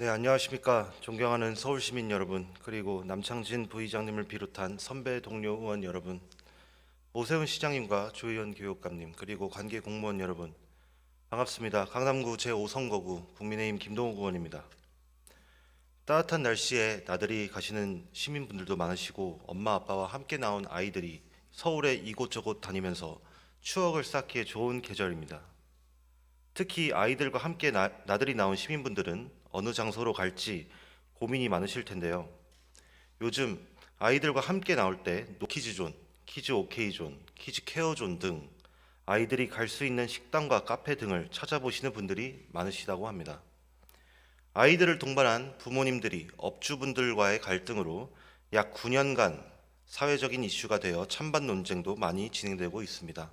네, 안녕하십니까. 존경하는 서울시민 여러분, 그리고 남창진 부의장님을 비롯한 선배 동료 의원 여러분, 오세훈 시장님과 조희연 교육감님, 그리고 관계 공무원 여러분, 반갑습니다. 강남구 제5선거구 국민의힘 김동욱 의원입니다. 따뜻한 날씨에 나들이 가시는 시민분들도 많으시고 엄마 아빠와 함께 나온 아이들이 서울에 이곳저곳 다니면서 추억을 쌓기에 좋은 계절입니다. 특히 아이들과 함께 나들이 나온 시민분들은 어느 장소로 갈지 고민이 많으실 텐데요. 요즘 아이들과 함께 나올 때 노키즈존, 키즈 오케이존, 키즈 케어존 등 아이들이 갈 수 있는 식당과 카페 등을 찾아보시는 분들이 많으시다고 합니다. 아이들을 동반한 부모님들이 업주분들과의 갈등으로 약 9년간 사회적인 이슈가 되어 찬반 논쟁도 많이 진행되고 있습니다.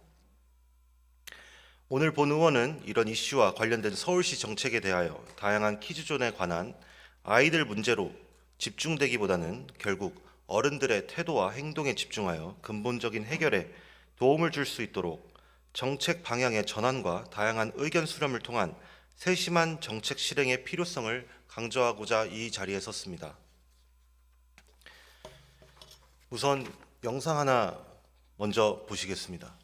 오늘 본 의원은 이런 이슈와 관련된 서울시 정책에 대하여 다양한 키즈존에 관한 아이들 문제로 집중되기보다는 결국 어른들의 태도와 행동에 집중하여 근본적인 해결에 도움을 줄 수 있도록 정책 방향의 전환과 다양한 의견 수렴을 통한 세심한 정책 실행의 필요성을 강조하고자 이 자리에 섰습니다. 우선 영상 하나 먼저 보시겠습니다.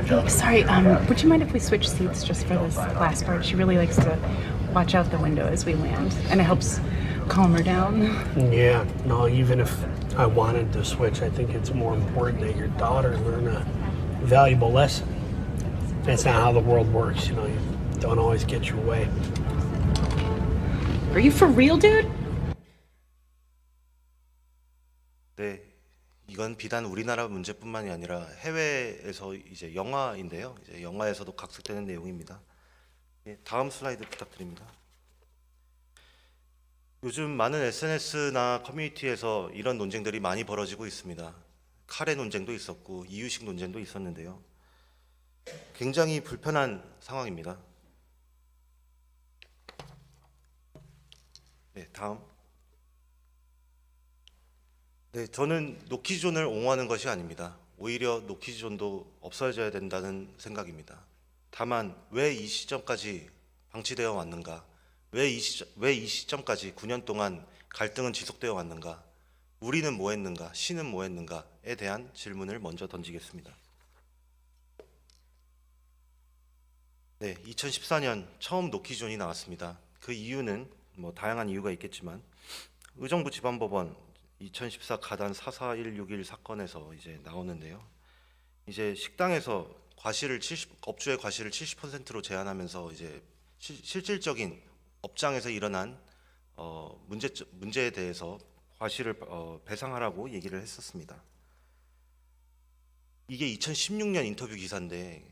Hey, sorry, would you mind if we switch seats just for this last part? She really likes to watch out the window as we land, and it helps calm her down. Yeah, no, even if I wanted to switch, I think it's more important that your daughter learn a valuable lesson. That's not how the world works, you don't always get your way. Are you for real, dude? 네, 이건 비단 우리나라 문제뿐만이 아니라 해외에서 이제 영화인데요. 이제 영화에서도 각색되는 내용입니다. 예, 다음 슬라이드 부탁드립니다. 요즘 많은 SNS나 커뮤니티에서 이런 논쟁들이 많이 벌어지고 있습니다. 카레 논쟁도 있었고 이유식 논쟁도 있었는데요. 굉장히 불편한 상황입니다. 네, 다음. 네, 저는 노키즈존을 옹호하는 것이 아닙니다. 오히려 노키즈존도 없어져야 된다는 생각입니다. 다만 왜 이 시점까지 방치되어 왔는가? 왜 이 시점까지 9년 동안 갈등은 지속되어 왔는가? 우리는 뭐 했는가? 시는 뭐 했는가에 대한 질문을 먼저 던지겠습니다. 네, 2014년 처음 노키존이 나왔습니다. 그 이유는 뭐 다양한 이유가 있겠지만 의정부 지방법원 2014 가단 44161 사건에서 이제 나오는데요. 이제 식당에서 업주의 과실을 70%로 제한하면서 이제 실질적인 업장에서 일어난 문제에 대해서 과실을 배상하라고 얘기를 했었습니다. 이게 2016년 인터뷰 기사인데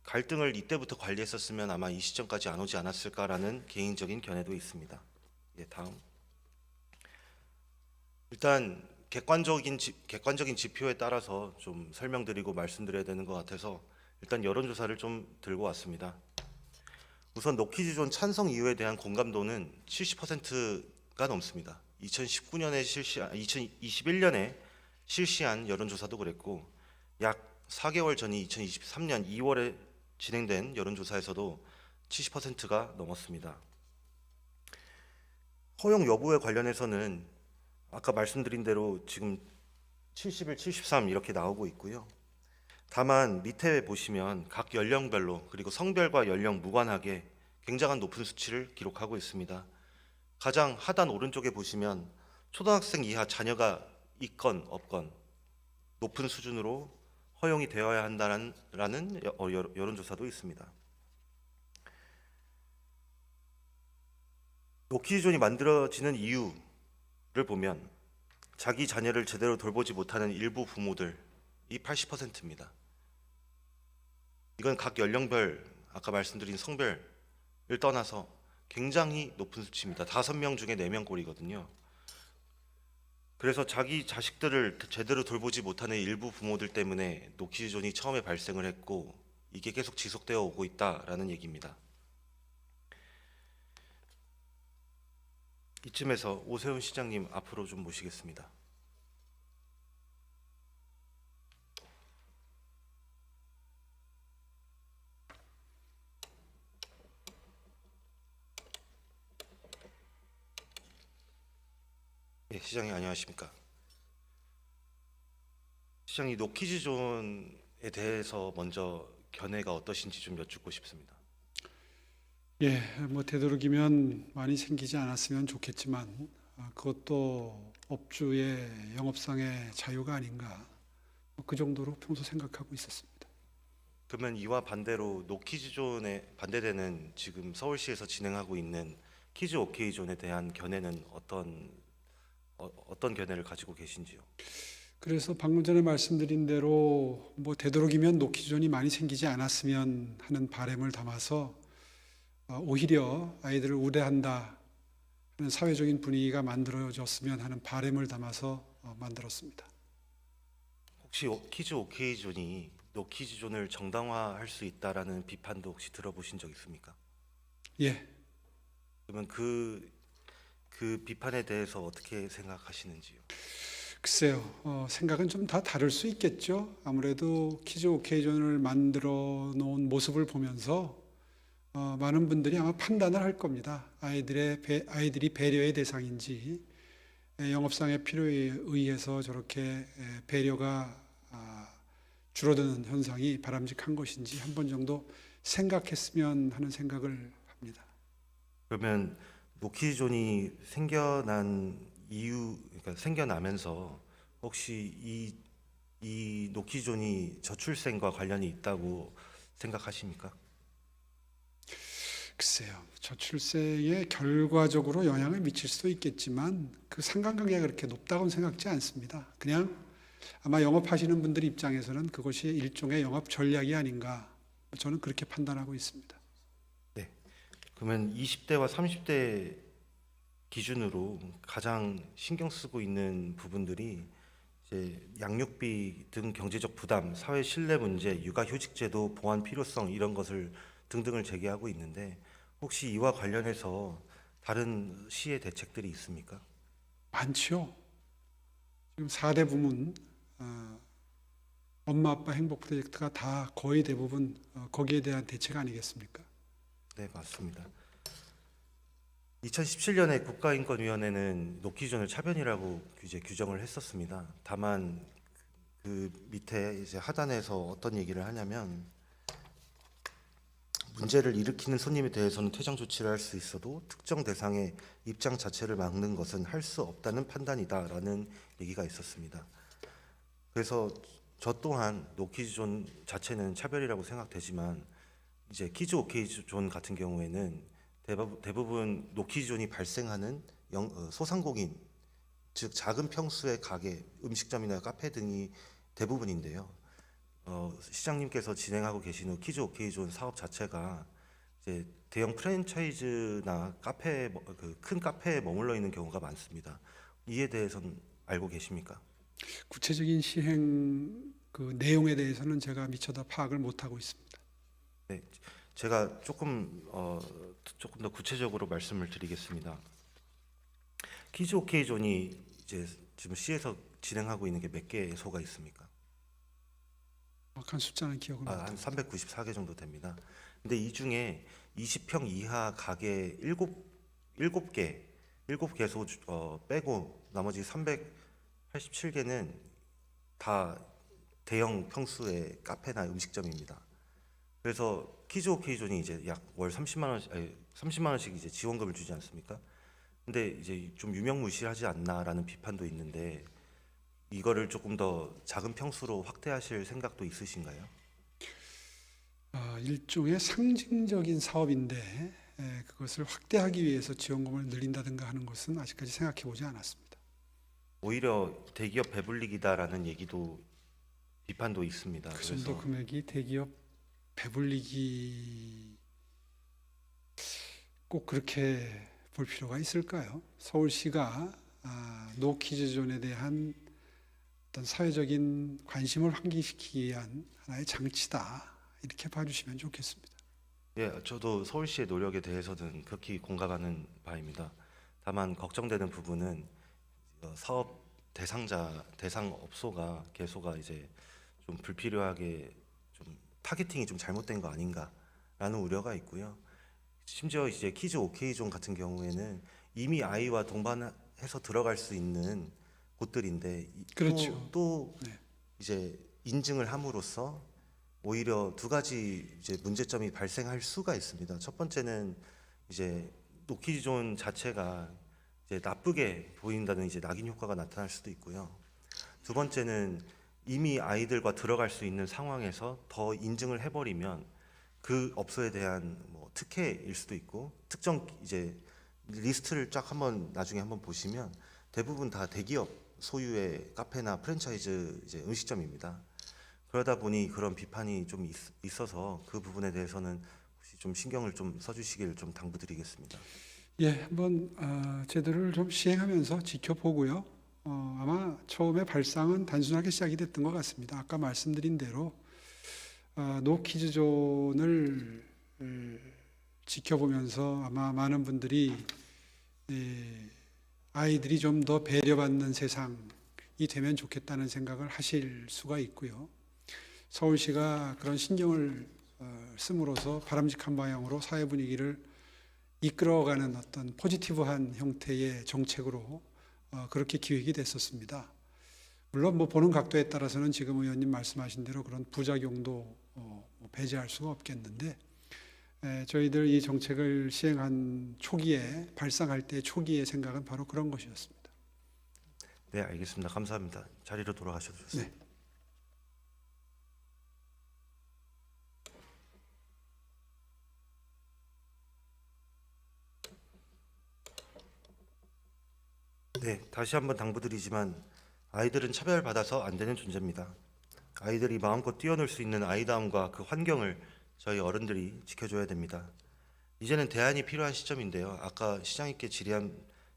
갈등을 이때부터 관리했었으면 아마 이 시점까지 안 오지 않았을까라는 개인적인 견해도 있습니다. 예, 다음. 일단 객관적인 지표에 따라서 좀 설명드리고 말씀드려야 되는 것 같아서 일단 여론조사를 좀 들고 왔습니다. 우선 노키즈존 찬성 이유에 대한 공감도는 70%가 넘습니다. 2021년에 실시한 여론조사도 그랬고 약 4개월 전인 2023년 2월에 진행된 여론조사에서도 70%가 넘었습니다. 허용 여부에 관련해서는 아까 말씀드린 대로 지금 71, 73 이렇게 나오고 있고요. 다만 밑에 보시면 각 연령별로 그리고 성별과 연령 무관하게 굉장한 높은 수치를 기록하고 있습니다. 가장 하단 오른쪽에 보시면 초등학생 이하 자녀가 있건 없건 높은 수준으로 허용이 되어야 한다는 여론조사도 있습니다. 노키즈존이 만들어지는 이유를 보면 자기 자녀를 제대로 돌보지 못하는 일부 부모들이 80%입니다. 이건 각 연령별, 아까 말씀드린 성별을 떠나서 굉장히 높은 수치입니다. 5명 중에 4명 꼴이거든요. 그래서 자기 자식들을 제대로 돌보지 못하는 일부 부모들 때문에 노키즈존이 처음에 발생을 했고 이게 계속 지속되어 오고 있다라는 얘기입니다. 이쯤에서 오세훈 시장님 앞으로 좀 모시겠습니다. 예, 시장님 안녕하십니까? 시장님 노키즈존에 대해서 먼저 견해가 어떠신지 좀 여쭙고 싶습니다. 예, 뭐 되도록이면 많이 생기지 않았으면 좋겠지만 그것도 업주의 영업상의 자유가 아닌가 그 정도로 평소 생각하고 있었습니다. 그러면 이와 반대로 노키즈존에 반대되는 지금 서울시에서 진행하고 있는 키즈 오케이존에 대한 견해는 어떤 견해를 가지고 계신지요? 그래서 방금 전에 말씀드린 대로 뭐 되도록이면 노키존이 많이 생기지 않았으면 하는 바람을 담아서 오히려 아이들을 우대한다 하는 사회적인 분위기가 만들어졌으면 하는 바람을 담아서 만들었습니다. 혹시 키즈 오케이존이 노키즈존을 정당화할 수 있다라는 비판도 혹시 들어보신 적 있습니까? 예, 그러면 그 비판에 대해서 어떻게 생각하시는지요? 글쎄요, 생각은 좀 다 다를 수 있겠죠. 아무래도 키즈 오케이존을 만들어 놓은 모습을 보면서 많은 분들이 아마 판단을 할 겁니다. 아이들이 배려의 대상인지 영업상의 필요에 의해서 저렇게 배려가 줄어드는 현상이 바람직한 것인지 한 번 정도 생각했으면 하는 생각을 합니다. 그러면 노키즈존이 생겨난 이유, 그러니까 생겨나면서 혹시 이 노키존이 저출생과 관련이 있다고 생각하십니까? 글쎄요, 저출생에 결과적으로 영향을 미칠 수도 있겠지만 그 상관관계가 그렇게 높다고는 생각지 않습니다. 그냥 아마 영업하시는 분들 입장에서는 그것이 일종의 영업 전략이 아닌가 저는 그렇게 판단하고 있습니다. 네. 그러면 20대와 30대 기준으로 가장 신경 쓰고 있는 부분들이 이제 양육비 등 경제적 부담, 사회 신뢰 문제, 육아휴직제도 보완 필요성 이런 것을 등등을 제기하고 있는데 혹시 이와 관련해서 다른 시의 대책들이 있습니까? 많죠. 지금 4대 부문 엄마 아빠 행복 프로젝트가 다 거의 대부분 거기에 대한 대책 아니겠습니까? 네, 맞습니다. 2017년에 국가인권위원회는 노키존을 차별이라고 규정을 했었습니다. 다만 그 밑에 이제 하단에서 어떤 얘기를 하냐면 문제를 일으키는 손님에 대해서는 퇴장 조치를 할 수 있어도 특정 대상의 입장 자체를 막는 것은 할 수 없다는 판단이다라는 얘기가 있었습니다. 그래서 저 또한 노키즈존 자체는 차별이라고 생각되지만 이제 키즈 오케이존 같은 경우에는 대부분 노키즈존이 발생하는 소상공인, 즉 작은 평수의 가게, 음식점이나 카페 등이 대부분인데요. 시장님께서 진행하고 계시는 키즈 오케이존 사업 자체가 이제 대형 프랜차이즈나 큰 카페에 머물러 있는 경우가 많습니다. 이에 대해서는 알고 계십니까? 구체적인 시행 그 내용에 대해서는 제가 미처 파악을 못하고 있습니다. 네, 제가 조금 더 구체적으로 말씀을 드리겠습니다. 키즈 오케이존이 이제 지금 시에서 진행하고 있는 게 몇 개소가 있습니까? 정확한 숫자는 기억을 한 못합니다. 394개 정도 됩니다. 근데 이 중에 20평 이하 가게 7개소 빼고 나머지 387개는 다 대형 평수의 카페나 음식점입니다. 그래서 키즈 오케이존이 이제 약 월 30만 원씩 이제 지원금을 주지 않습니까? 근데 이제 좀 유명무실하지 않나라는 비판도 있는데 이거를 조금 더 작은 평수로 확대하실 생각도 있으신가요? 일종의 상징적인 사업인데 그것을 확대하기 위해서 지원금을 늘린다든가 하는 것은 아직까지 생각해 보지 않았습니다. 오히려 대기업 배불리기다라는 얘기도 비판도 있습니다. 그 정도 그래서 금액이 대기업 배불리기 꼭 그렇게 볼 필요가 있을까요? 서울시가 노키즈존에 대한 어떤 사회적인 관심을 환기시키기 위한 하나의 장치다 이렇게 봐주시면 좋겠습니다. 예, 저도 서울시의 노력에 대해서는 극히 공감하는 바입니다. 다만 걱정되는 부분은 사업 대상 업소가 개소가 이제 좀 불필요하게 좀 타겟팅이 좀 잘못된 거 아닌가라는 우려가 있고요. 심지어 이제 키즈 오케이존 같은 경우에는 이미 아이와 동반해 해서 들어갈 수 있는 곳들인데 그렇죠. 또 네. 이제 인증을 함으로써 오히려 두 가지 이제 문제점이 발생할 수가 있습니다. 첫 번째는 이제 노키즈존 자체가 이제 나쁘게 보인다는 이제 낙인 효과가 나타날 수도 있고요. 두 번째는 이미 아이들과 들어갈 수 있는 상황에서 더 인증을 해버리면 그 업소에 대한 뭐 특혜일 수도 있고 특정 이제 리스트를 쫙 한번 나중에 한번 보시면 대부분 다 대기업 소유의 카페나 프랜차이즈 이제 음식점입니다. 그러다 보니 그런 비판이 좀 있어서 그 부분에 대해서는 혹시 좀 신경을 좀 써주시길 좀 당부드리겠습니다. 예, 한번 제도를 좀 시행하면서 지켜보고요. 아마 처음에 발상은 단순하게 시작이 됐던 것 같습니다. 아까 말씀드린 대로 노키즈존을 지켜보면서 아마 많은 분들이 아이들이 좀 더 배려받는 세상이 되면 좋겠다는 생각을 하실 수가 있고요. 서울시가 그런 신경을 씀으로써 바람직한 방향으로 사회 분위기를 이끌어가는 어떤 포지티브한 형태의 정책으로 그렇게 기획이 됐었습니다. 물론 뭐 보는 각도에 따라서는 지금 의원님 말씀하신 대로 그런 부작용도 배제할 수가 없겠는데 저희들 이 정책을 시행한 초기에 발상할 때 초기의 생각은 바로 그런 것이었습니다. 네, 알겠습니다. 감사합니다. 자리로 돌아가셔도 좋습니다. 네. 네, 다시 한번 당부드리지만 아이들은 차별받아서 안 되는 존재입니다. 아이들이 마음껏 뛰어놀 수 있는 아이다움과 그 환경을 저희 어른들이 지켜줘야 됩니다. 이제는 대안이 필요한 시점인데요. 아까 시장님께 질의한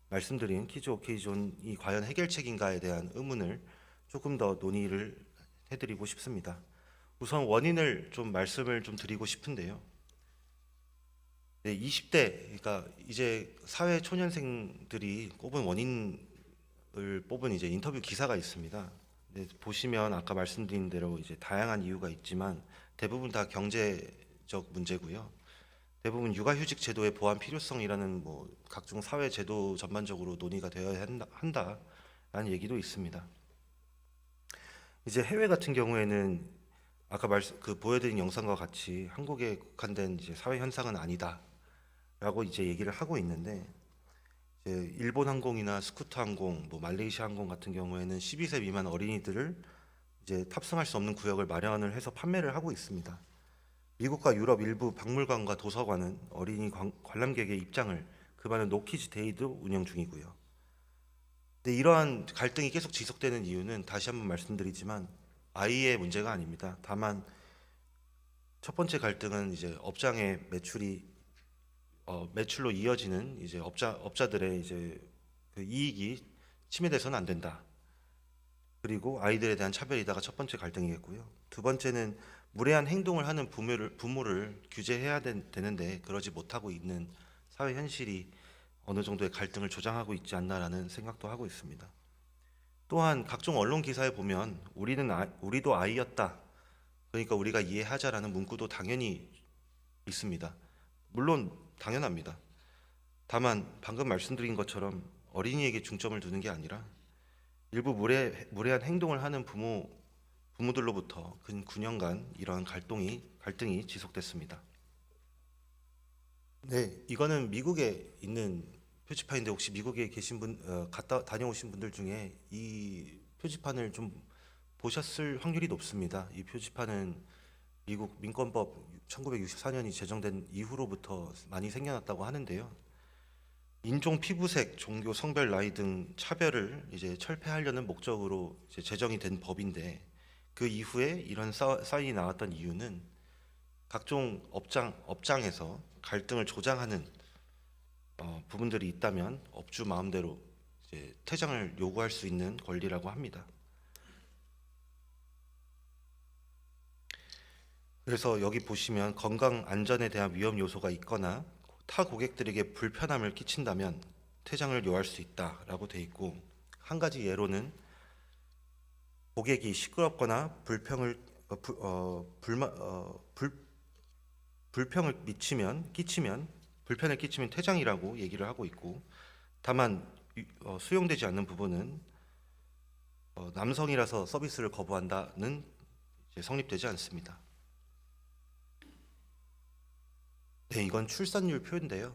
말씀드린 키즈 오케이 존이 과연 해결책인가에 대한 의문을 조금 더 논의를 해드리고 싶습니다. 우선 원인을 좀 말씀을 좀 드리고 싶은데요. 네, 20대, 그러니까 이제 사회 초년생들이 꼽은 원인을 뽑은 이제 인터뷰 기사가 있습니다. 네, 보시면 아까 말씀드린 대로 이제 다양한 이유가 있지만 대부분 다 경제적 문제고요. 대부분 육아휴직 제도의 보완 필요성이라는 뭐 각종 사회 제도 전반적으로 논의가 되어야 한다라는 얘기도 있습니다. 이제 해외 같은 경우에는 아까 보여드린 영상과 같이 한국에 국한된 이제 사회 현상은 아니다라고 이제 얘기를 하고 있는데 이제 일본 항공이나 스쿠터 항공, 뭐 말레이시아 항공 같은 경우에는 12세 미만 어린이들을 이제 탑승할 수 없는 구역을 마련을 해서 판매를 하고 있습니다. 미국과 유럽 일부 박물관과 도서관은 어린이 관람객의 입장을 금하는 노키즈 데이도 운영 중이고요. 근데 이러한 갈등이 계속 지속되는 이유는 다시 한번 말씀드리지만 아이의 문제가 아닙니다. 다만 첫 번째 갈등은 이제 업장의 매출로 이어지는 이제 업자들의 이제 그 이익이 침해돼서는 안 된다. 그리고 아이들에 대한 차별이다가 첫 번째 갈등이겠고요. 두 번째는 무례한 행동을 하는 부모를 규제해야 되는데 그러지 못하고 있는 사회 현실이 어느 정도의 갈등을 조장하고 있지 않나라는 생각도 하고 있습니다. 또한 각종 언론 기사에 보면 우리도 아이였다. 그러니까 우리가 이해하자라는 문구도 당연히 있습니다. 물론 당연합니다. 다만 방금 말씀드린 것처럼 어린이에게 중점을 두는 게 아니라 일부 무례한 행동을 하는 부모들로부터 근 9년간 이러한 갈등이 지속됐습니다. 네, 이거는 미국에 있는 표지판인데 혹시 미국에 계신 다녀오신 분들 중에 이 표지판을 좀 보셨을 확률이 높습니다. 이 표지판은 미국 민권법 1964년이 제정된 이후로부터 많이 생겨났다고 하는데요. 인종, 피부색, 종교, 성별, 나이 등 차별을 이제 철폐하려는 목적으로 이제 제정이 된 법인데 그 이후에 이런 사인이 나왔던 이유는 각종 업장에서 갈등을 조장하는 부분들이 있다면 업주 마음대로 이제 퇴장을 요구할 수 있는 권리라고 합니다. 그래서 여기 보시면 건강 안전에 대한 위험 요소가 있거나 타 고객들에게 불편함을 끼친다면 퇴장을 요할 수 있다라고 돼 있고 한 가지 예로는 고객이 시끄럽거나 불평을 끼치면 퇴장이라고 얘기를 하고 있고 다만 수용되지 않는 부분은 남성이라서 서비스를 거부한다는 이제 성립되지 않습니다. 네, 이건 출산율 표인데요.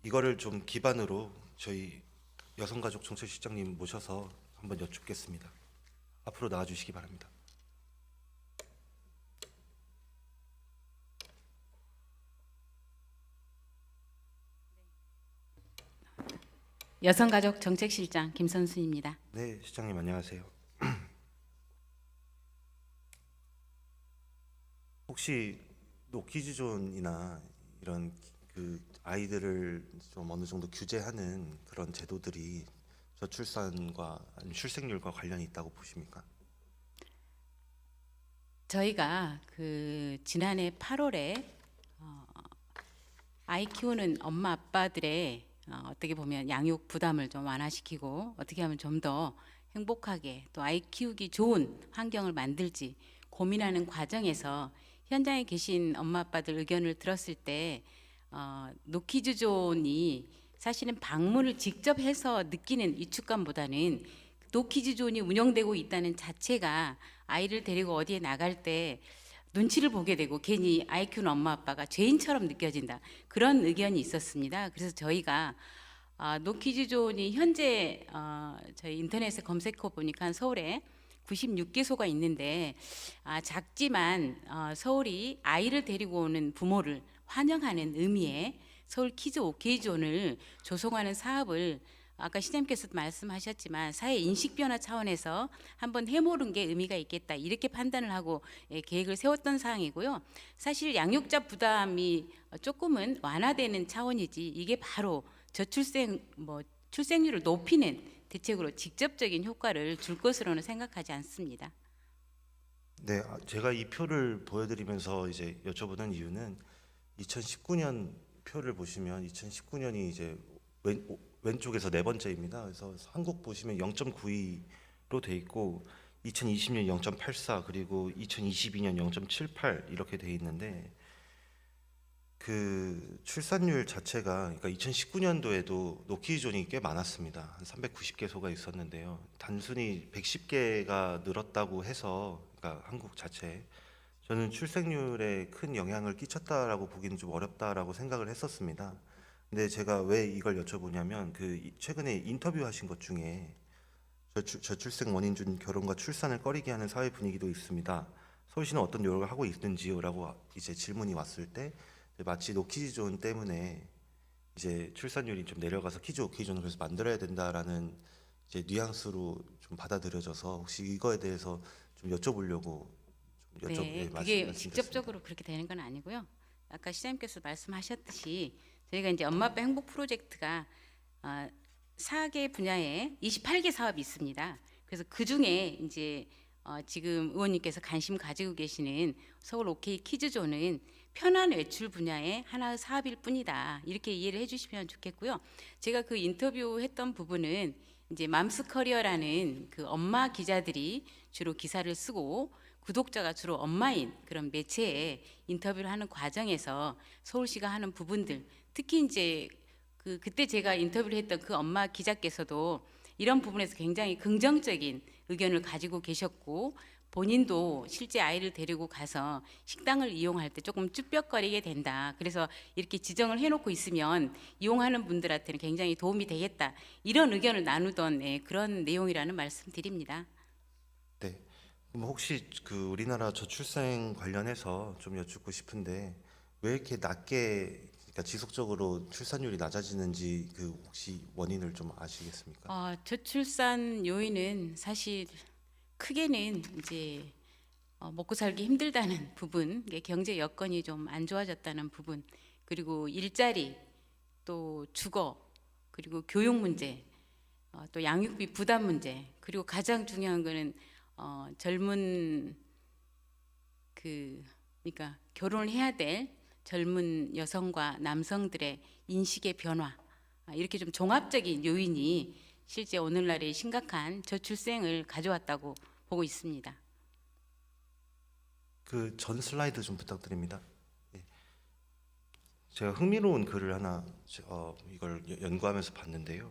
이거를 좀 기반으로 저희 여성가족 정책실장님 모셔서 한번 여쭙겠습니다. 앞으로 나와주시기 바랍니다. 여성가족 정책실장 김선순입니다. 네, 실장님 안녕하세요. 혹시 노키즈존이나 이런 그 아이들을 좀 어느 정도 규제하는 그런 제도들이 저출산과 아니면 출생률과 관련이 있다고 보십니까? 저희가 그 지난해 8월에 아이 키우는 엄마 아빠들의 어떻게 보면 양육 부담을 좀 완화시키고 어떻게 하면 좀 더 행복하게 또 아이 키우기 좋은 환경을 만들지 고민하는 과정에서 현장에 계신 엄마 아빠들 의견을 들었을 때 노키즈존이 사실은 방문을 직접 해서 느끼는 위축감보다는 노키즈존이 운영되고 있다는 자체가 아이를 데리고 어디에 나갈 때 눈치를 보게 되고 괜히 아이 키우는 엄마 아빠가 죄인처럼 느껴진다, 그런 의견이 있었습니다. 그래서 저희가 노키즈존이 현재 저희 인터넷에 검색해 보니까 서울에 96개소가 있는데 작지만 서울이 아이를 데리고 오는 부모를 환영하는 의미의 서울 키즈 오케이존을 조성하는 사업을 아까 시장님께서도 말씀하셨지만 사회 인식 변화 차원에서 한번 해보는 게 의미가 있겠다, 이렇게 판단을 하고 계획을 세웠던 사항이고요. 사실 양육자 부담이 조금은 완화되는 차원이지 이게 바로 출생률을 높이는 대책으로 직접적인 효과를 줄 것으로는 생각하지 않습니다. 네, 제가 이 표를 보여드리면서 이제 여쭤보는 이유는 2019년 표를 보시면 2019년이 이제 왼쪽에서 네 번째입니다. 그래서 한국 보시면 0.92로 돼 있고 2020년 0.84 그리고 2022년 0.78 이렇게 돼 있는데 그 출산율 자체가 그러니까 2019년도에도 노키즈존이 꽤 많았습니다. 한 390개소가 있었는데요. 단순히 110개가 늘었다고 해서 그러니까 한국 자체 저는 출생률에 큰 영향을 끼쳤다라고 보기는 좀 어렵다라고 생각을 했었습니다. 근데 제가 왜 이걸 여쭤보냐면 그 최근에 인터뷰하신 것 중에 저출생 원인 중 결혼과 출산을 꺼리게 하는 사회 분위기도 있습니다. 서울시는 어떤 노력을 하고 있는지라고 이제 질문이 왔을 때 마치 노키즈존 때문에 이제 출산율이 좀 내려가서 키즈 오케이존을 그래서 만들어야 된다라는 이제 뉘앙스로 좀 받아들여져서 혹시 이거에 대해서 좀 여쭤보려고 좀 네, 그게 말씀드렸습니다. 직접적으로 그렇게 되는 건 아니고요. 아까 시장님께서 말씀하셨듯이 저희가 이제 엄마 아빠 행복 프로젝트가 4개 분야에 28개 사업이 있습니다. 그래서 그 중에 이제 지금 의원님께서 관심 가지고 계시는 서울 오케이 키즈존은 편한 외출 분야의 하나의 사업일 뿐이다, 이렇게 이해를 해주시면 좋겠고요. 제가 그 인터뷰했던 부분은 이제 맘스커리어라는 그 엄마 기자들이 주로 기사를 쓰고 구독자가 주로 엄마인 그런 매체에 인터뷰를 하는 과정에서 서울시가 하는 부분들, 특히 이제 그때 제가 인터뷰를 했던 그 엄마 기자께서도 이런 부분에서 굉장히 긍정적인 의견을 가지고 계셨고 본인도 실제 아이를 데리고 가서 식당을 이용할 때 조금 쭈뼛거리게 된다, 그래서 이렇게 지정을 해놓고 있으면 이용하는 분들한테는 굉장히 도움이 되겠다, 이런 의견을 나누던 그런 내용이라는 말씀 드립니다. 네. 그럼 혹시 그 우리나라 저출생 관련해서 좀 여쭙고 싶은데 왜 이렇게 낮게 그러니까 지속적으로 출산율이 낮아지는지 그 혹시 원인을 좀 아시겠습니까? 저출산 요인은 사실 크게는 이제 먹고 살기 힘들다는 부분, 경제 여건이 좀 안 좋아졌다는 부분, 그리고 일자리, 또 주거, 그리고 교육 문제, 또 양육비 부담 문제, 그리고 가장 중요한 거는 젊은 그러니까 결혼을 해야 될 젊은 여성과 남성들의 인식의 변화, 이렇게 좀 종합적인 요인이 실제 오늘날의 심각한 저출생을 가져왔다고 보고 있습니다. 그 전 슬라이드 좀 부탁드립니다. 예. 제가 흥미로운 글을 하나 이걸 연구하면서 봤는데요.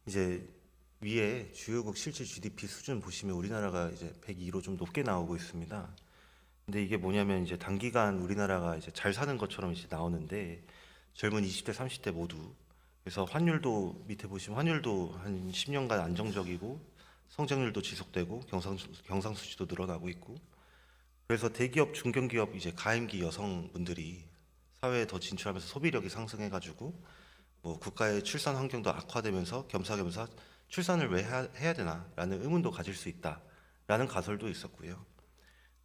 이제 위에 주요국 실질 GDP 수준 보시면 우리나라가 이제 102로 좀 높게 나오고 있습니다. 근데 이게 뭐냐면 이제 단기간 우리나라가 이제 잘 사는 것처럼 이제 나오는데 젊은 20대, 30대 모두 그래서 환율도 밑에 보시면 환율도 한 10년간 안정적이고 성장률도 지속되고 경상수지도 늘어나고 있고 그래서 대기업, 중견기업 이제 가임기 여성분들이 사회에 더 진출하면서 소비력이 상승해가지고 뭐 국가의 출산 환경도 악화되면서 겸사겸사 출산을 왜 해야 되나라는 의문도 가질 수 있다라는 가설도 있었고요.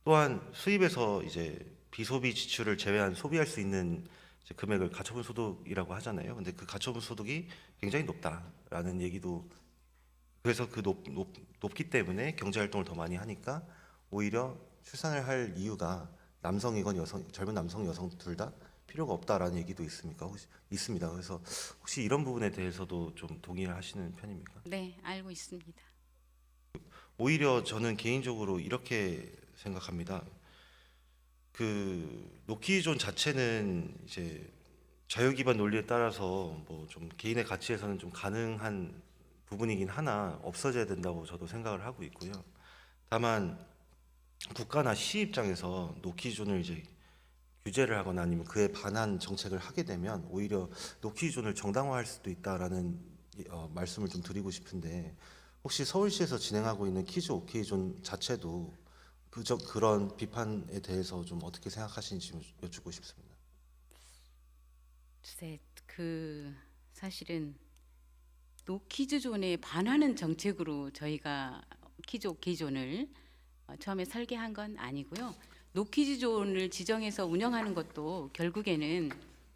또한 수입에서 이제 비소비 지출을 제외한 소비할 수 있는 이제 금액을 가처분 소득이라고 하잖아요. 근데 그 가처분 소득이 굉장히 높다라는 얘기도 그래서 그 높기 때문에 경제 활동을 더 많이 하니까 오히려 출산을 할 이유가 남성이건 여성, 젊은 남성, 여성 둘 다 필요가 없다라는 얘기도 있습니다. 그래서 혹시 이런 부분에 대해서도 좀 동의를 하시는 편입니까? 네, 알고 있습니다. 오히려 저는 개인적으로 이렇게 생각합니다. 그 노키존 자체는 이제 자유 기반 논리에 따라서 뭐 좀 개인의 가치에서는 좀 가능한 부분이긴 하나 없어져야 된다고 저도 생각을 하고 있고요. 다만 국가나 시 입장에서 노키존을 이제 규제를 하거나 아니면 그에 반한 정책을 하게 되면 오히려 노키존을 정당화할 수도 있다라는 말씀을 좀 드리고 싶은데 혹시 서울시에서 진행하고 있는 키즈 오케이존 자체도 그런 비판에 대해서 좀 어떻게 생각하시는지 여쭙고 싶습니다. 글쎄, 사실은 노키즈 존에 반하는 정책으로 저희가 키즈 오케이존을 처음에 설계한 건 아니고요. 노키즈 존을 지정해서 운영하는 것도 결국에는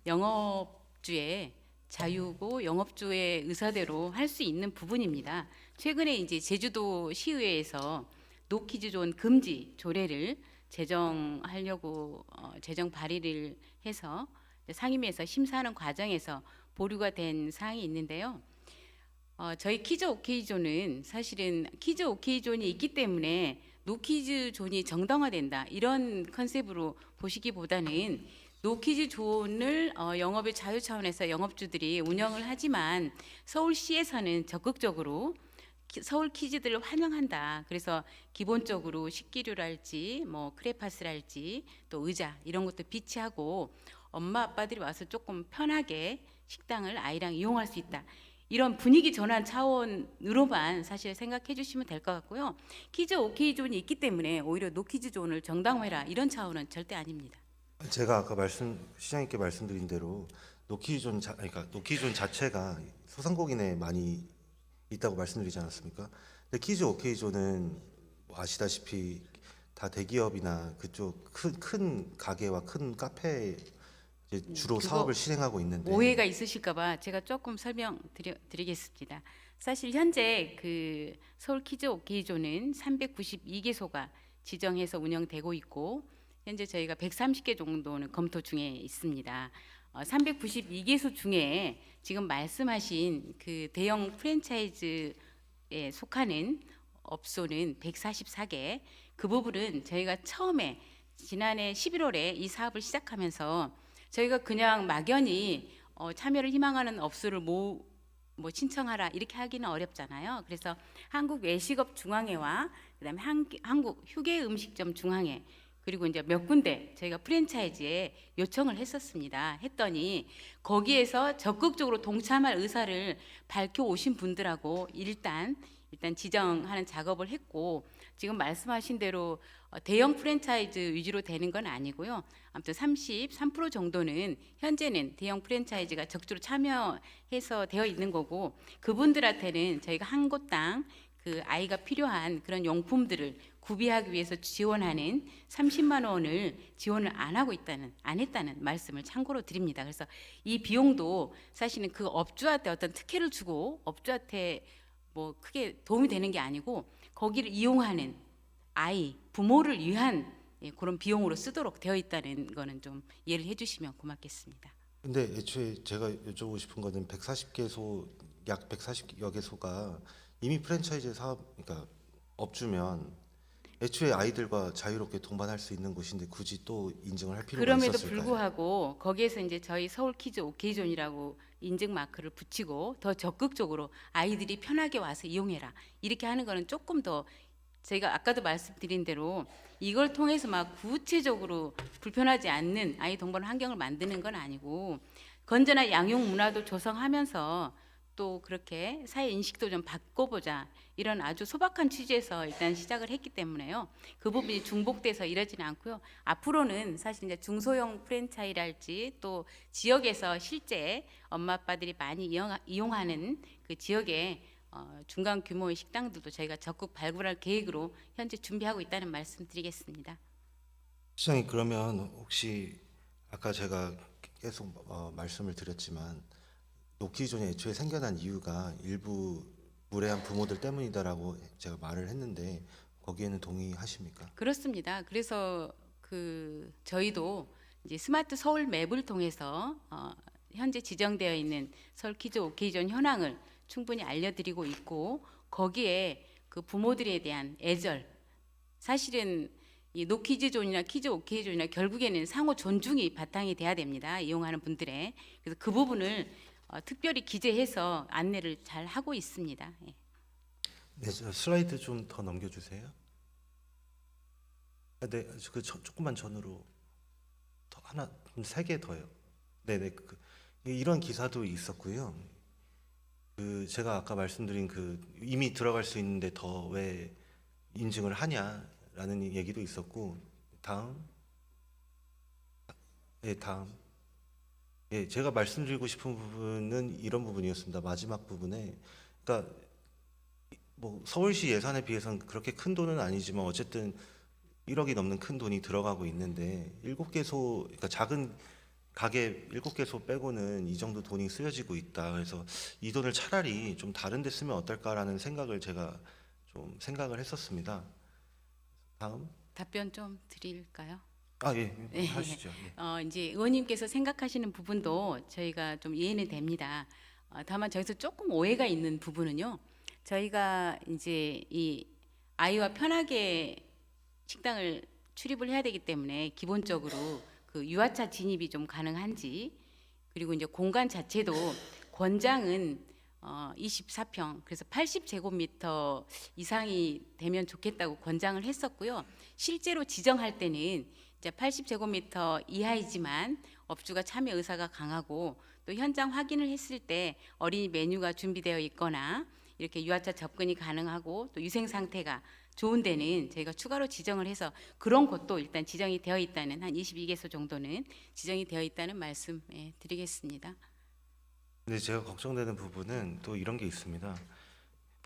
영업주의 자유고 영업주의 의사대로 할 수 있는 부분입니다. 최근에 이제 제주도 시의회에서 노키즈 존 금지 조례를 제정하려고 제정 발의를 해서 상임위에서 심사하는 과정에서 보류가 된 사항이 있는데요. 저희 키즈 오케이존은 사실은 키즈 오케이존이 있기 때문에 노키즈 존이 정당화된다 이런 컨셉으로 보시기보다는 노키즈 존을 영업의 자유 차원에서 영업주들이 운영을 하지만 서울시에서는 적극적으로 서울 키즈들을 환영한다. 그래서 기본적으로 식기류랄지 뭐 크레파스랄지 또 의자 이런 것도 비치하고 엄마 아빠들이 와서 조금 편하게 식당을 아이랑 이용할 수 있다. 이런 분위기 전환 차원으로만 사실 생각해 주시면 될 것 같고요. 키즈 오케이 존이 있기 때문에 오히려 노키즈 존을 정당화해라 이런 차원은 절대 아닙니다. 제가 아까 시장님께 말씀드린 대로 그러니까 노키존 자체가 소상공인에 많이 있다고 말씀드리지 않았습니까? 근데 키즈 오케이존은 뭐 아시다시피 다 대기업이나 그쪽 큰 가게와 큰 카페 이제 주로 그거 사업을 실행하고 있는데 오해가 있으실까봐 제가 조금 설명드리겠습니다. 사실 현재 그 서울 키즈 오케이존은 392개소가 지정해서 운영되고 있고 현재 저희가 130개 정도는 검토 중에 있습니다. 392개소 중에 지금 말씀하신 그 대형 프랜차이즈에 속하는 업소는 144개. 그 부분은 저희가 처음에 지난해 11월에 이 사업을 시작하면서 저희가 그냥 막연히 참여를 희망하는 업소를 뭐 신청하라 이렇게 하기는 어렵잖아요. 그래서 한국 외식업 중앙회와 그다음에 한국 휴게 음식점 중앙회 그리고 이제 몇 군데 저희가 프랜차이즈에 요청을 했었습니다. 했더니 거기에서 적극적으로 동참할 의사를 밝혀 오신 분들하고 일단 지정하는 작업을 했고 지금 말씀하신 대로 대형 프랜차이즈 위주로 되는 건 아니고요. 아무튼 33% 정도는 현재는 대형 프랜차이즈가 적극적으로 참여해서 되어 있는 거고 그분들한테는 저희가 한 곳당 그 아이가 필요한 그런 용품들을 구비하기 위해서 지원하는 30만 원을 지원을 안 했다는 말씀을 참고로 드립니다. 그래서 이 비용도 사실은 그 업주한테 어떤 특혜를 주고 업주한테 뭐 크게 도움이 되는 게 아니고 거기를 이용하는 아이, 부모를 위한 그런 비용으로 쓰도록 되어 있다는 거는 좀 이해를 해주시면 고맙겠습니다. 근데 애초에 제가 여쭤보고 싶은 거는 140개소 약 140여 개소가 이미 프랜차이즈 사업 그러니까 업주면 애초에 아이들과 자유롭게 동반할 수 있는 곳인데 굳이 또 인증을 할 필요가 그럼에도 있었을까요? 불구하고 거기에서 이제 저희 서울 키즈 오케이존이라고 인증 마크를 붙이고 더 적극적으로 아이들이 편하게 와서 이용해라 이렇게 하는 거는 조금 더 저희가 아까도 말씀드린 대로 이걸 통해서 막 구체적으로 불편하지 않는 아이 동반 환경을 만드는 건 아니고 건전한 양육 문화도 조성하면서 또 그렇게 사회 인식도 좀 바꿔보자 이런 아주 소박한 취지에서 일단 시작을 했기 때문에요. 그 부분이 중복돼서 이러지는 않고요. 앞으로는 사실 이제 중소형 프랜차이랄지 또 지역에서 실제 엄마 아빠들이 많이 이용하는 그 지역에 중간 규모의 식당들도 저희가 적극 발굴할 계획으로 현재 준비하고 있다는 말씀드리겠습니다. 시장님 그러면 혹시 아까 제가 계속 말씀을 드렸지만 노키존이 애초에 생겨난 이유가 일부 무례한 부모들 때문이다라고 제가 말을 했는데 거기에는 동의하십니까? 그렇습니다. 그래서 저희도 이제 스마트 서울 맵을 통해서 현재 지정되어 있는 서울 키즈 오케이존 현황을 충분히 알려드리고 있고 거기에 그 부모들에 대한 애절 사실은 이 노키즈존이나 키즈 오케이존이나 결국에는 상호 존중이 바탕이 돼야 됩니다. 이용하는 분들의 그래서 그 부분을 특별히 기재해서 안내를 잘 하고 있습니다. 예. 네, 저 슬라이드 좀 더 넘겨주세요. 네, 조금만 전으로 더 하나, 3개 더요. 네네, 이런 기사도 있었고요. 제가 아까 말씀드린 이미 들어갈 수 있는데 더 왜 인증을 하냐라는 얘기도 있었고, 다음, 네, 다음. 예, 제가 말씀드리고 싶은 부분은 이런 부분이었습니다. 마지막 부분에, 그러니까 뭐 서울시 예산에 비해서는 그렇게 큰 돈은 아니지만 어쨌든 1억이 넘는 큰 돈이 들어가고 있는데 7개소, 그러니까 작은 가게 7개소 빼고는 이 정도 돈이 쓰여지고 있다. 그래서 이 돈을 차라리 좀 다른 데 쓰면 어떨까라는 생각을 제가 좀 생각을 했었습니다. 다음. 답변 좀 드릴까요? 아, 예, 네. 하시죠. 예. 이제 의원님께서 생각하시는 부분도 저희가 좀 이해는 됩니다. 다만 저기서 조금 오해가 있는 부분은요. 저희가 이제 이 아이와 편하게 식당을 출입을 해야 되기 때문에 기본적으로 그 유아차 진입이 좀 가능한지 그리고 이제 공간 자체도 권장은 24평 그래서 80제곱미터 이상이 되면 좋겠다고 권장을 했었고요. 실제로 지정할 때는 이제 80제곱미터 이하이지만 업주가 참여 의사가 강하고 또 현장 확인을 했을 때 어린이 메뉴가 준비되어 있거나 이렇게 유아차 접근이 가능하고 또 위생 상태가 좋은 데는 저희가 추가로 지정을 해서 그런 곳도 일단 지정이 되어 있다는 한 22개소 정도는 지정이 되어 있다는 말씀 드리겠습니다. 근데 제가 걱정되는 부분은 또 이런 게 있습니다.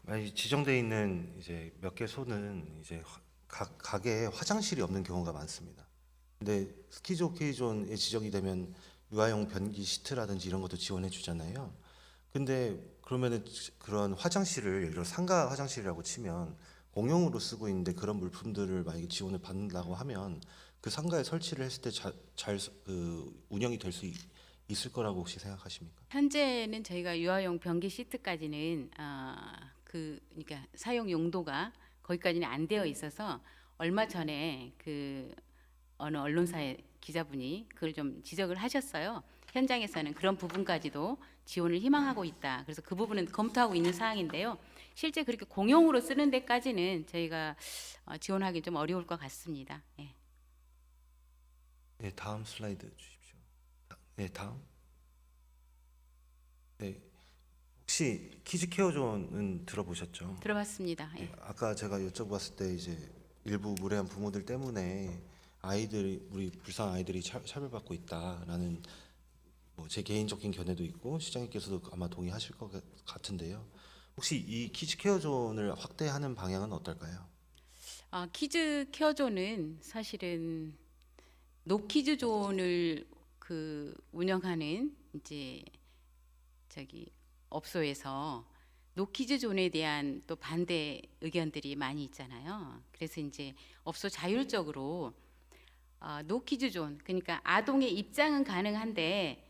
만약 지정돼 있는 이제 몇 개소는 이제 가게에 화장실이 없는 경우가 많습니다. 근데 스키즈 오케이존에 지정이 되면 유아용 변기 시트라든지 이런 것도 지원해 주잖아요. 근데 그러면은 그런 화장실을 예를 들어 상가 화장실이라고 치면 공용으로 쓰고 있는데 그런 물품들을 만약에 지원을 받는다고 하면 그 상가에 설치를 했을 때 잘 운영이 될 수 있을 거라고 혹시 생각하십니까? 현재는 저희가 유아용 변기 시트까지는 그러니까 사용 용도가 거기까지는 안 되어 있어서 얼마 전에 어느 언론사의 기자분이 그걸 좀 지적을 하셨어요. 현장에서는 그런 부분까지도 지원을 희망하고 있다. 그래서 그 부분은 검토하고 있는 사항인데요. 실제 그렇게 공용으로 쓰는 데까지는 저희가 지원하기 좀 어려울 것 같습니다. 예. 네, 다음 슬라이드 주십시오. 네, 다음. 네, 혹시 키즈 케어존은 들어보셨죠? 들어봤습니다. 예. 네, 아까 제가 여쭤봤을 때 이제 일부 무례한 부모들 때문에 우리 불쌍한 아이들이 차별받고 있다라는 뭐 제 개인적인 견해도 있고 시장님께서도 아마 동의하실 것 같은데요. 혹시 이 키즈 케어존을 확대하는 방향은 어떨까요? 키즈 케어존은 사실은 노키즈 존을 운영하는 이제 업소에서 노키즈 존에 대한 또 반대 의견들이 많이 있잖아요. 그래서 이제 업소 자율적으로 노키즈 존 그러니까 아동의 입장은 가능한데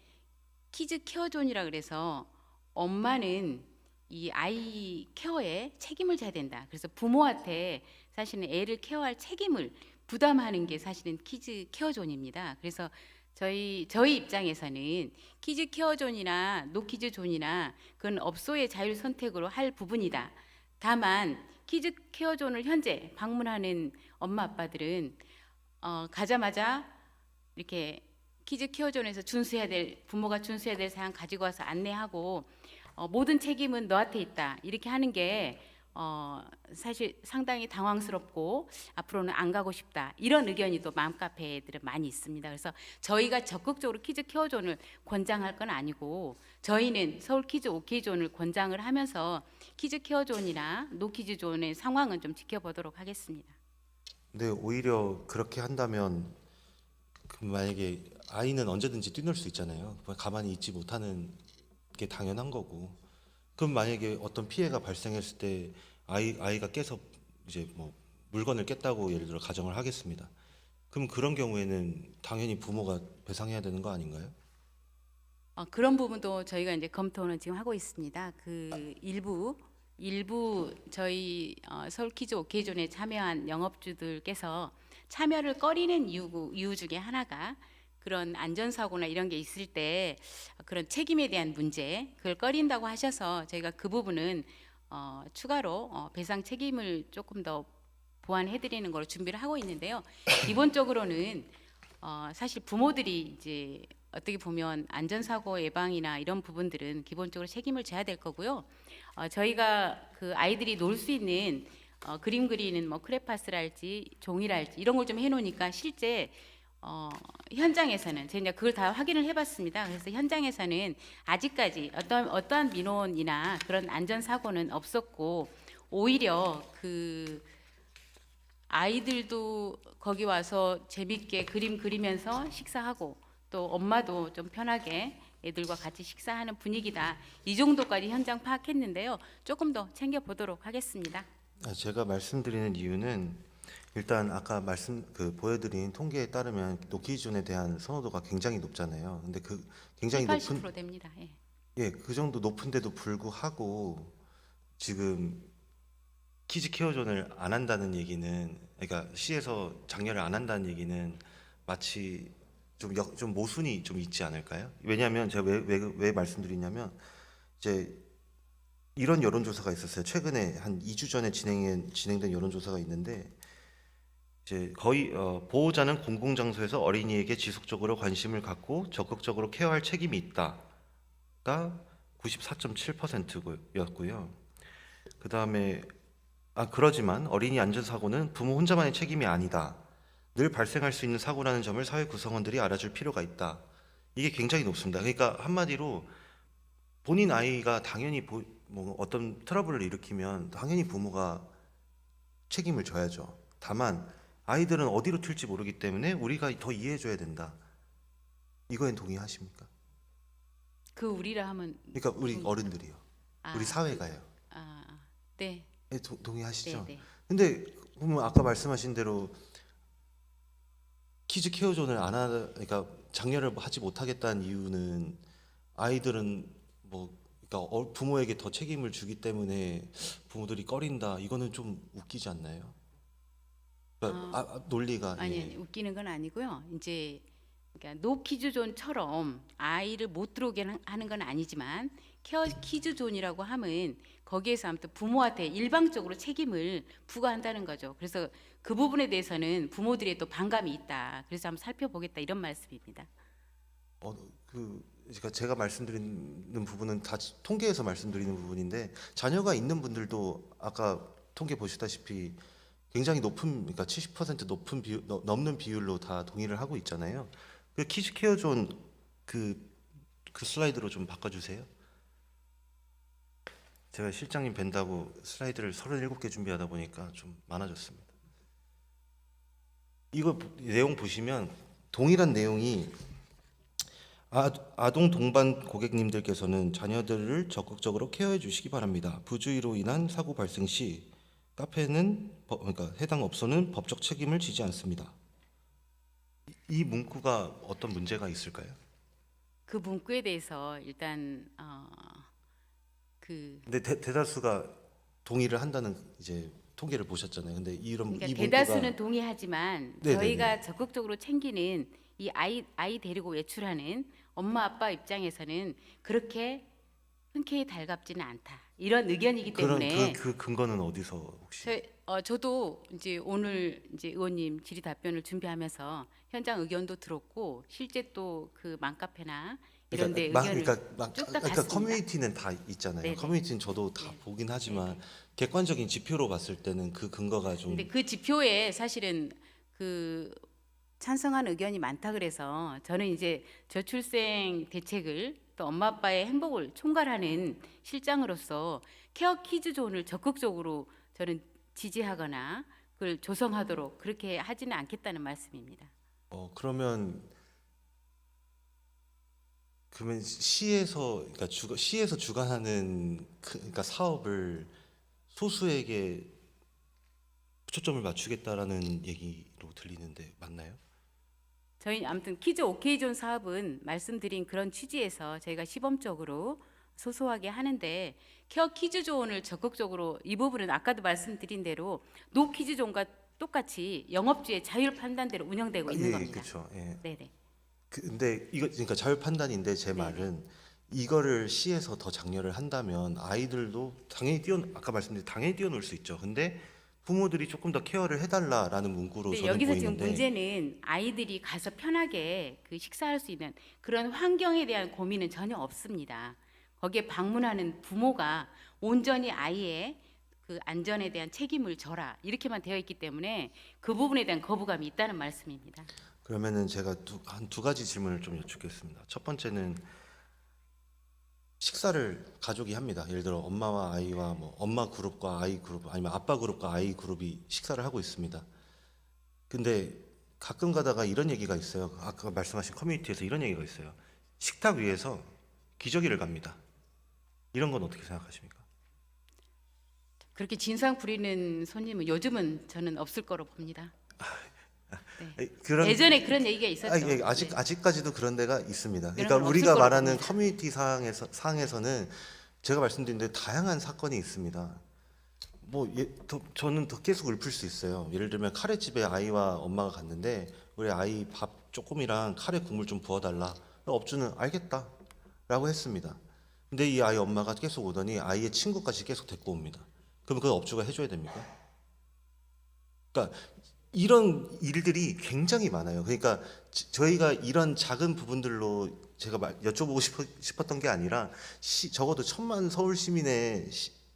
키즈 케어 존이라 그래서 엄마는 이 아이 케어에 책임을 져야 된다. 그래서 부모한테 사실은 애를 케어할 책임을 부담하는 게 사실은 키즈 케어존입니다. 그래서 저희 입장에서는 키즈 케어존이나 노키즈 존이나 그건 업소의 자율 선택으로 할 부분이다. 다만 키즈 케어존을 현재 방문하는 엄마 아빠들은 가자마자 이렇게 키즈 케어존에서 부모가 준수해야 될 사항 가지고 와서 안내하고 모든 책임은 너한테 있다 이렇게 하는 게 사실 상당히 당황스럽고 앞으로는 안 가고 싶다 이런 의견이 또 맘카페들은 많이 있습니다. 그래서 저희가 적극적으로 키즈 케어존을 권장할 건 아니고 저희는 서울 키즈 오케이존을 권장을 하면서 키즈 케어존이나 노키즈 존의 상황은 좀 지켜보도록 하겠습니다. 근데 오히려 그렇게 한다면 그 만약에 아이는 언제든지 뛰놀 수 있잖아요. 가만히 있지 못하는 게 당연한 거고. 그럼 만약에 어떤 피해가 발생했을 때 아이가 깨서 이제 뭐 물건을 깼다고 예를 들어 가정을 하겠습니다. 그럼 그런 경우에는 당연히 부모가 배상해야 되는 거 아닌가요? 그런 부분도 저희가 이제 검토는 지금 하고 있습니다. 그 일부 저희 서울 키즈 오케이존에 참여한 영업주들께서 참여를 꺼리는 이유 중에 하나가 그런 안전사고나 이런 게 있을 때 그런 책임에 대한 문제 그걸 꺼린다고 하셔서 저희가 그 부분은 추가로 배상 책임을 조금 더 보완해드리는 걸 준비를 하고 있는데요. 기본적으로는 사실 부모들이 이제 어떻게 보면 안전사고 예방이나 이런 부분들은 기본적으로 책임을 져야 될 거고요. 저희가 그 아이들이 놀 수 있는 그림 그리는 뭐 크레파스랄지 종이랄지 이런 걸 좀 해놓으니까 실제 현장에서는 제가 그걸 다 확인을 해봤습니다. 그래서 현장에서는 아직까지 어떠한 민원이나 그런 안전 사고는 없었고 오히려 그 아이들도 거기 와서 재밌게 그림 그리면서 식사하고 또 엄마도 좀 편하게 애들과 같이 식사하는 분위기다. 이 정도까지 현장 파악했는데요. 조금 더 챙겨보도록 하겠습니다. 제가 말씀드리는 이유는 일단 아까 보여드린 통계에 따르면 노키존에 대한 선호도가 굉장히 높잖아요. 근데 그 굉장히 80% 됩니다. 예. 그 정도 높은데도 불구하고 지금 키즈 케어존을 안 한다는 얘기는, 그러니까 시에서 장려를 안 한다는 얘기는 마치 좀 모순이 좀 있지 않을까요? 왜냐하면 제가 왜 말씀드리냐면 이제 이런 여론조사가 있었어요. 최근에 한 2주 전에 진행된 여론조사가 있는데 이제 거의 보호자는 공공장소에서 어린이에게 지속적으로 관심을 갖고 적극적으로 케어할 책임이 있다가 94.7%였고요. 그 다음에 그러지만 어린이 안전사고는 부모 혼자만의 책임이 아니다. 늘 발생할 수 있는 사고라는 점을 사회 구성원들이 알아줄 필요가 있다. 이게 굉장히 높습니다. 그러니까 한마디로 본인 아이가 당연히 뭐 어떤 트러블을 일으키면 당연히 부모가 책임을 져야죠. 다만 아이들은 어디로 튈지 모르기 때문에 우리가 더 이해해줘야 된다. 이거엔 동의하십니까? 그 우리라 하면 그러니까 우리 어른들이요. 우리 사회가요. 네. 네, 동의하시죠? 네. 근데 보면 아까 말씀하신 대로 키즈 케어존을 그러니까 장려를 하지 못하겠다는 이유는 아이들은 그러니까 부모에게 더 책임을 주기 때문에 부모들이 꺼린다. 이거는 좀 웃기지 않나요? 그러니까 논리가 아니 웃기는 건 아니고요. 이제 그러니까 노키즈존처럼 아이를 못 들어오게 하는 건 아니지만 케어 키즈존이라고 하면 거기에서 아무튼 부모한테 일방적으로 책임을 부과한다는 거죠. 그래서 그 부분에 대해서는 부모들의 또 반감이 있다. 그래서 한번 살펴보겠다 이런 말씀입니다. 그러니까 제가 말씀드리는 부분은 다 통계에서 말씀드리는 부분인데 자녀가 있는 분들도 아까 통계 보시다시피 굉장히 그러니까 70% 넘는 비율로 다 동의를 하고 있잖아요. 그 키즈 케어존 그 슬라이드로 좀 바꿔주세요. 제가 실장님 뵌다고 슬라이드를 37개 준비하다 보니까 좀 많아졌습니다. 이거 내용 보시면 동일한 내용이 아동 동반 고객님들께서는 자녀들을 적극적으로 케어해 주시기 바랍니다. 부주의로 인한 사고 발생 시 카페는 그러니까 해당 업소는 법적 책임을 지지 않습니다. 이 문구가 어떤 문제가 있을까요? 그 문구에 대해서 일단 근데 대다수가 동의를 한다는 이제 통계를 보셨잖아요. 근데 이런 그러니까 이 대다수는 문구가 동의하지만 네네네. 저희가 적극적으로 챙기는 이 아이 데리고 외출하는 엄마 아빠 입장에서는 그렇게 흔쾌히 달갑지는 않다. 이런 의견이기 그런 때문에 그 근거는 어디서 혹시? 저도 이제 오늘 이제 의원님 질의 답변을 준비하면서 현장 의견도 들었고 실제 또 그 맘카페나 이런 데 의견을 쭉 다 그러니까 봤습니다. 커뮤니티는 다 있잖아요. 네네. 커뮤니티는 저도 다 보긴 하지만 객관적인 지표로 봤을 때는 그 근거가 좀 근데 그 지표에 사실은 그 찬성한 의견이 많다 그래서 저는 이제 저출생 대책을 또 엄마 아빠의 행복을 총괄하는 실장으로서 케어 키즈존을 적극적으로 저는 지지하거나 그걸 조성하도록 그렇게 하지는 않겠다는 말씀입니다. 그러면 시에서 그러니까 시에서 주관하는 그러니까 사업을 소수에게 초점을 맞추겠다라는 얘기로 들리는데 맞나요? 저희 아무튼 키즈 오케이존 사업은 말씀드린 그런 취지에서 저희가 시범적으로 소소하게 하는데 케어 키즈존을 적극적으로 이 부분은 아까도 말씀드린 대로 노 키즈존과 똑같이 영업주의 자율 판단대로 운영되고 있는 겁니다. 그렇죠. 예. 네네. 근데 이거 그러니까 자율 판단인데 제 말은 이거를 시에서 더 장려를 한다면 아이들도 당연히 아까 말씀드린 당연히 뛰어놀 수 있죠. 근데 부모들이 조금 더 케어를 해달라라는 문구로 근데 저는 여기서 지금 보이는데 문제는 아이들이 가서 편하게 그 식사할 수 있는 그런 환경에 대한 고민은 전혀 없습니다. 거기에 방문하는 부모가 온전히 아이의 그 안전에 대한 책임을 져라 이렇게만 되어 있기 때문에 그 부분에 대한 거부감이 있다는 말씀입니다. 그러면은 제가 한 두 가지 질문을 좀 여쭙겠습니다. 첫 번째는 식사를 가족이 합니다. 예를 들어 엄마와 아이와 뭐 엄마 그룹과 아이 그룹 아니면 아빠 그룹과 아이 그룹이 식사를 하고 있습니다. 근데 가끔 가다가 이런 얘기가 있어요. 아까 말씀하신 커뮤니티에서 이런 얘기가 있어요. 식탁 위에서 기저귀를 갑니다. 이런 건 어떻게 생각하십니까? 그렇게 진상 부리는 손님은 요즘은 저는 없을 거로 봅니다. 예전에 그런 얘기가 있었죠. 네. 아직까지도 그런 데가 있습니다. 그런 그러니까 건 우리가 없을 거로 말하는 봅니다. 커뮤니티 상에서는 제가 말씀드린 대로 다양한 사건이 있습니다. 저는 더 계속 읊을 수 있어요. 예를 들면 카레집에 아이와 엄마가 갔는데 우리 아이 밥 조금이랑 카레 국물 좀 부어달라. 업주는 알겠다라고 했습니다. 근데 이 아이 엄마가 계속 오더니 아이의 친구까지 계속 데리고 옵니다. 그럼 그 업주가 해줘야 됩니까? 그러니까 이런 일들이 굉장히 많아요. 그러니까 저희가 이런 작은 부분들로 제가 여쭤보고 싶었던 게 아니라 적어도 1,000만 서울 시민의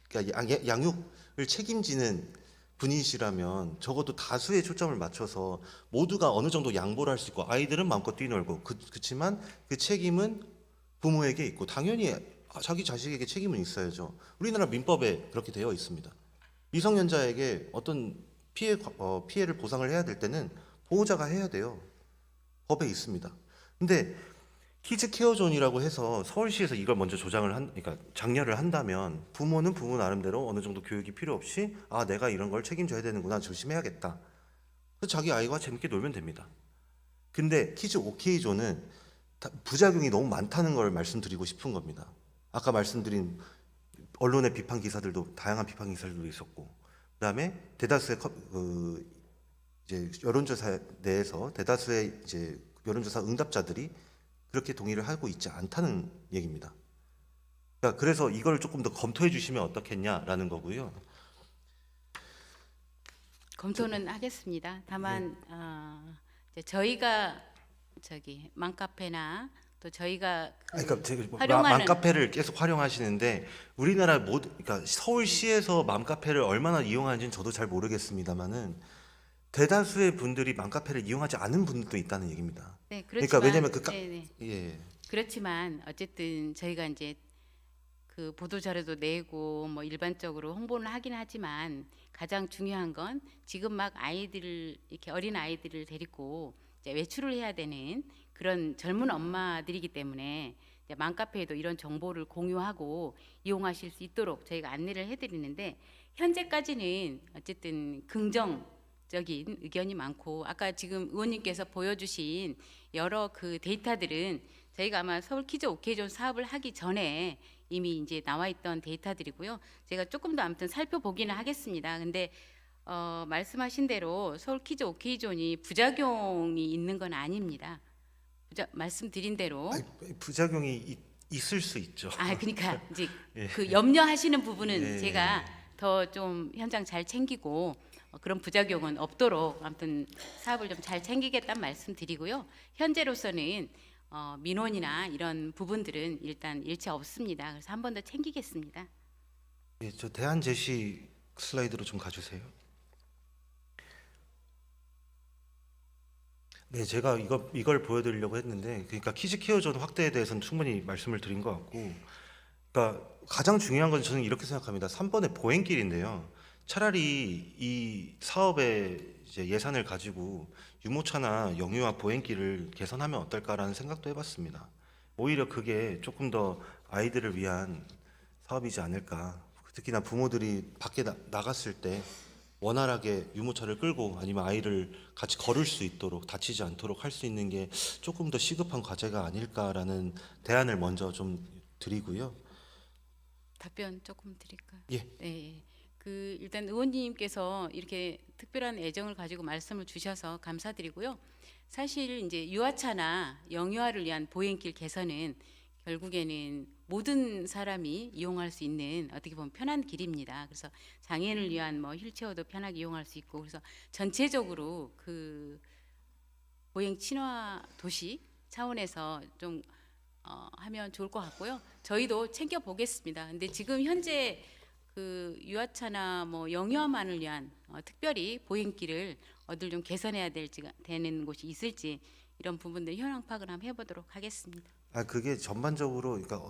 그러니까 양육을 책임지는 분이시라면 적어도 다수의 초점을 맞춰서 모두가 어느 정도 양보를 할 수 있고 아이들은 마음껏 뛰놀고 그렇지만 그 책임은 부모에게 있고 당연히 자기 자식에게 책임은 있어야죠. 우리나라 민법에 그렇게 되어 있습니다. 미성년자에게 어떤 피해를 보상을 해야 될 때는 보호자가 해야 돼요. 법에 있습니다. 근데 키즈 케어존이라고 해서 서울시에서 이걸 먼저 그러니까 장려를 한다면 부모는 부모 나름대로 어느 정도 교육이 필요 없이 내가 이런 걸 책임져야 되는구나 조심해야겠다. 그래서 자기 아이와 재밌게 놀면 됩니다. 근데 키즈 오케이존은 부작용이 너무 많다는 걸 말씀드리고 싶은 겁니다. 아까 말씀드린 언론의 비판 기사들도 다양한 비판 기사들도 있었고, 그다음에 대다수의 이제 여론조사 내에서 대다수의 이제 여론조사 응답자들이 그렇게 동의를 하고 있지 않다는 얘기입니다. 그러니까 그래서 이걸 조금 더 검토해 주시면 어떻겠냐라는 거고요. 검토는 하겠습니다. 다만 이제 저희가 맘카페나 또 저희가 그러니까 제가 활용하는- 맘카페를 계속 활용하시는데 우리나라 그러니까 서울시에서 맘카페를 얼마나 이용하는지는 저도 잘 모르겠습니다만은 대다수의 분들이 맘카페를 이용하지 않은 분들도 있다는 얘기입니다. 네, 그러니까 그렇지만 왜냐면 예. 그렇지만 어쨌든 저희가 이제 그 보도 자료도 내고 뭐 일반적으로 홍보는 하긴 하지만 가장 중요한 건 지금 막 이렇게 어린 아이들을 데리고 이제 외출을 해야 되는 그런 젊은 엄마들이기 때문에 이제 맘카페에도 이런 정보를 공유하고 이용하실 수 있도록 저희가 안내를 해드리는데 현재까지는 어쨌든 긍정적인 의견이 많고 아까 지금 의원님께서 보여주신 여러 그 데이터들은 저희가 아마 서울 키즈 오케이존 사업을 하기 전에 이미 이제 나와 있던 데이터들이고요. 제가 조금 더 아무튼 살펴보기는 하겠습니다. 근데 말씀하신 대로 서울 키즈 오케이존이 부작용이 있는 건 아닙니다. 말씀드린 대로 아니, 부작용이 있을 수 있죠. 그러니까 이제 예. 그 염려하시는 부분은 예. 제가 더 좀 현장 잘 챙기고 그런 부작용은 없도록 아무튼 사업을 좀 잘 챙기겠다는 말씀드리고요. 현재로서는 민원이나 이런 부분들은 일단 일체 없습니다. 그래서 한 번 더 챙기겠습니다. 예, 저 대안 제시 슬라이드로 좀 가주세요. 네, 제가 이걸 보여드리려고 했는데, 그러니까 키즈 케어존 확대에 대해서는 충분히 말씀을 드린 것 같고, 그러니까 가장 중요한 건 저는 이렇게 생각합니다. 3번의 보행길인데요. 차라리 이 사업의 이제 예산을 가지고 유모차나 영유아 보행길을 개선하면 어떨까라는 생각도 해봤습니다. 오히려 그게 조금 더 아이들을 위한 사업이지 않을까. 특히나 부모들이 밖에 나갔을 때 원활하게 유모차를 끌고 아니면 아이를 같이 걸을 수 있도록 다치지 않도록 할 수 있는 게 조금 더 시급한 과제가 아닐까라는 대안을 먼저 좀 드리고요. 답변 조금 드릴까요? 예. 네. 그 일단 의원님께서 이렇게 특별한 애정을 가지고 말씀을 주셔서 감사드리고요. 사실 이제 유아차나 영유아를 위한 보행길 개선은 결국에는 모든 사람이 이용할 수 있는 어떻게 보면 편한 길입니다. 그래서 장애인을 위한 뭐 휠체어도 편하게 이용할 수 있고 그래서 전체적으로 그 보행 친화 도시 차원에서 좀 하면 좋을 것 같고요. 저희도 챙겨 보겠습니다. 근데 지금 현재 그 유아차나 뭐 영유아만을 위한 특별히 보행길을 어딜 좀 개선해야 되는 곳이 있을지 이런 부분들 현황 파악을 한번 해보도록 하겠습니다. 그게 전반적으로 그러니까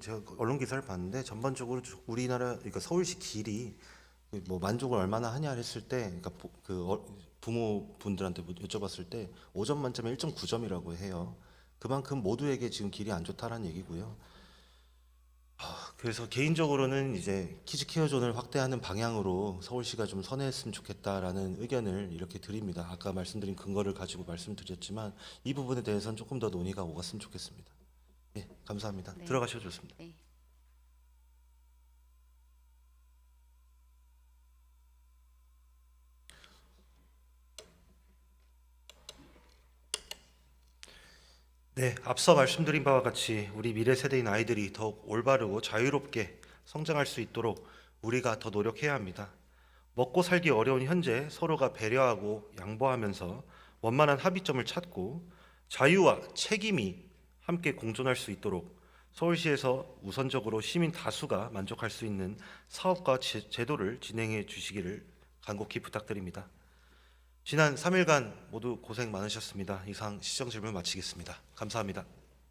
제가 언론 기사를 봤는데 전반적으로 우리나라 그러니까 서울시 길이 뭐 만족을 얼마나 하냐 했을 때 그러니까 부모분들한테 여쭤봤을 때 5점 만점에 1.9점이라고 해요. 그만큼 모두에게 지금 길이 안 좋다라는 얘기고요. 그래서 개인적으로는 이제 키즈 케어존을 확대하는 방향으로 서울시가 좀 선회했으면 좋겠다라는 의견을 이렇게 드립니다. 아까 말씀드린 근거를 가지고 말씀드렸지만 이 부분에 대해서는 조금 더 논의가 오갔으면 좋겠습니다. 예, 감사합니다. 네. 들어가셔도 좋습니다. 네. 네, 앞서 말씀드린 바와 같이 우리 미래 세대인 아이들이 더욱 올바르고 자유롭게 성장할 수 있도록 우리가 더 노력해야 합니다. 먹고 살기 어려운 현재 서로가 배려하고 양보하면서 원만한 합의점을 찾고 자유와 책임이 함께 공존할 수 있도록 서울시에서 우선적으로 시민 다수가 만족할 수 있는 사업과 제도를 진행해 주시기를 간곡히 부탁드립니다. 지난 3일간 모두 고생 많으셨습니다. 이상 시정 질문 마치겠습니다. 감사합니다.